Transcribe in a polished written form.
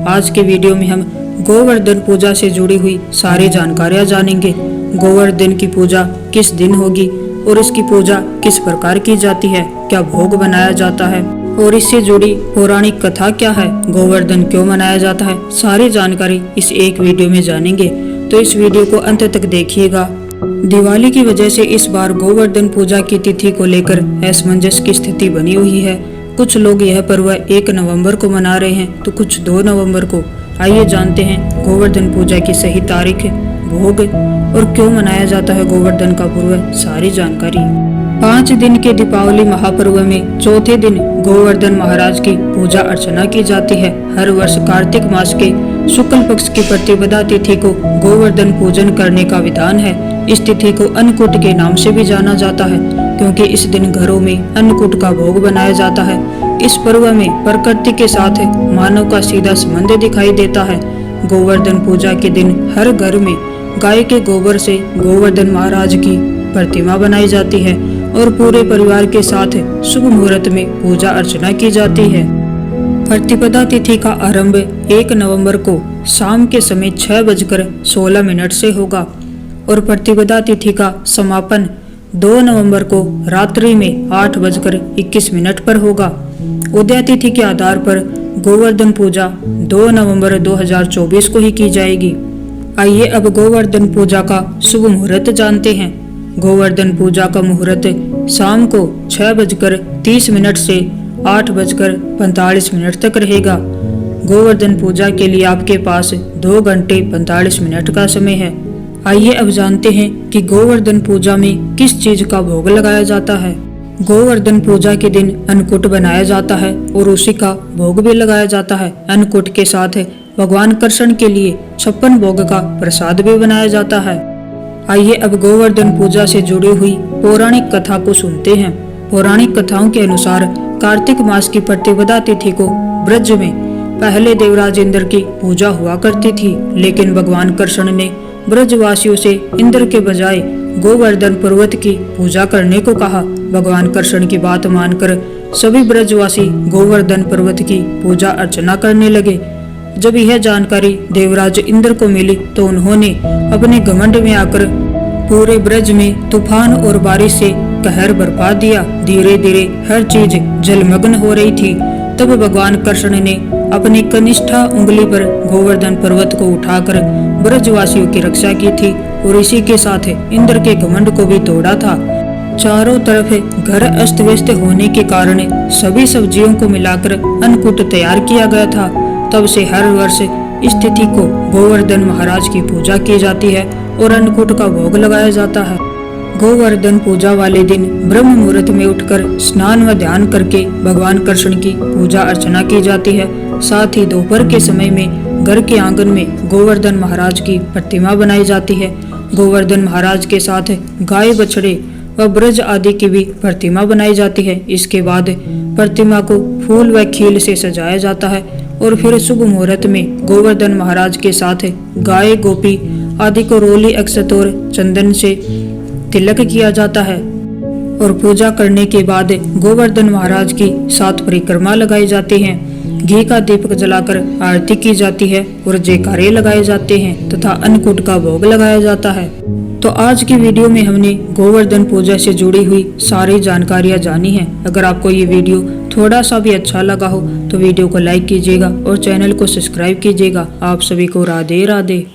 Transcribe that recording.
आज के वीडियो में हम गोवर्धन पूजा से जुड़ी हुई सारी जानकारियां जानेंगे। गोवर्धन की पूजा किस दिन होगी और इसकी पूजा किस प्रकार की जाती है, क्या भोग बनाया जाता है और इससे जुड़ी पौराणिक कथा क्या है, गोवर्धन क्यों मनाया जाता है, सारी जानकारी इस एक वीडियो में जानेंगे। तो इस वीडियो को अंत तक देखिएगा। दिवाली की वजह से इस बार गोवर्धन पूजा की तिथि को लेकर असमंजस की स्थिति बनी हुई है। कुछ लोग यह पर्व 1 नवंबर को मना रहे हैं तो कुछ 2 नवंबर को। आइए जानते हैं गोवर्धन पूजा की सही तारीख, भोग और क्यों मनाया जाता है गोवर्धन का पर्व, सारी जानकारी। 5 दिन के दीपावली महापर्व में चौथे दिन गोवर्धन महाराज की पूजा अर्चना की जाती है। हर वर्ष कार्तिक मास के शुक्ल पक्ष की प्रतिपदा तिथि को गोवर्धन पूजन करने का विधान है। इस तिथि को अन्नकूट के नाम से भी जाना जाता है क्योंकि इस दिन घरों में अन्नकूट का भोग बनाया जाता है। इस पर्व में प्रकृति के साथ मानव का सीधा संबंध दिखाई देता है। गोवर्धन पूजा के दिन हर घर में गाय के गोबर से गोवर्धन महाराज की प्रतिमा बनाई जाती है और पूरे परिवार के साथ शुभ मुहूर्त में पूजा अर्चना की जाती है। प्रतिपदा तिथि का आरंभ 1 नवंबर को शाम के समय 6:16 से होगा और प्रतिपदा तिथि का समापन 2 नवंबर को रात्रि में 8:21 पर होगा। उदय तिथि के आधार पर गोवर्धन पूजा 2 नवंबर 2024 को ही की जाएगी। आइए अब गोवर्धन पूजा का शुभ मुहूर्त जानते हैं। गोवर्धन पूजा का मुहूर्त शाम को 6:30 से 8:45 तक रहेगा। गोवर्धन पूजा के लिए आपके पास 2 घंटे 45 मिनट का समय है। आइए अब जानते हैं कि गोवर्धन पूजा में किस चीज का भोग लगाया जाता है। गोवर्धन पूजा के दिन अन्नकूट बनाया जाता है और उसी का भोग भी लगाया जाता है। अन्नकूट के साथ भगवान कृष्ण के लिए 56 भोग का प्रसाद भी बनाया जाता है। आइए अब गोवर्धन पूजा से जुड़ी हुई पौराणिक कथा को सुनते हैं। पौराणिक कथाओं के अनुसार कार्तिक मास की प्रतिपदा तिथि को ब्रज में पहले देवराज इंद्र की पूजा हुआ करती थी, लेकिन भगवान कृष्ण ने ब्रजवासियों से इंद्र के बजाय गोवर्धन पर्वत की पूजा करने को कहा। भगवान कृष्ण की बात मानकर सभी ब्रजवासी गोवर्धन पर्वत की पूजा अर्चना करने लगे। जब यह जानकारी देवराज इंद्र को मिली तो उन्होंने अपने घमंड में आकर पूरे ब्रज में तूफान और बारिश से कहर बरपा दिया। धीरे धीरे हर चीज जलमग्न हो रही थी। तब भगवान कृष्ण ने अपनी कनिष्ठा उंगली पर गोवर्धन पर्वत को उठाकर ब्रजवासियों की रक्षा की थी और इसी के साथ इंद्र के घमंड को भी तोड़ा था। चारों तरफ घर अस्त व्यस्त होने के कारण सभी सब्जियों को मिलाकर अन्नकूट तैयार किया गया था। तब से हर वर्ष इस तिथि को गोवर्धन महाराज की पूजा की जाती है और अन्नकूट का भोग लगाया जाता है। गोवर्धन पूजा वाले दिन ब्रह्म मुहूर्त में उठकर स्नान व ध्यान करके भगवान कृष्ण की पूजा अर्चना की जाती है। साथ ही दोपहर के समय में घर के आंगन में गोवर्धन महाराज की प्रतिमा बनाई जाती है। गोवर्धन महाराज के साथ गाय, बछड़े व ब्रज आदि की भी प्रतिमा बनाई जाती है। इसके बाद प्रतिमा को फूल व खील से सजाया जाता है और फिर शुभ मुहूर्त में गोवर्धन महाराज के साथ गाय, गोपी आदि को रोली, अक्षत और चंदन से तिलक किया जाता है और पूजा करने के बाद गोवर्धन महाराज की 7 परिक्रमा लगाई जाती हैं। घी का दीपक जलाकर आरती की जाती है और जयकारे लगाए जाते हैं तथा अन्नकूट का भोग लगाया जाता है। तो आज की वीडियो में हमने गोवर्धन पूजा से जुड़ी हुई सारी जानकारियां जानी हैं। अगर आपको ये वीडियो थोड़ा सा भी अच्छा लगा हो तो वीडियो को लाइक कीजिएगा और चैनल को सब्सक्राइब कीजिएगा। आप सभी को राधे राधे।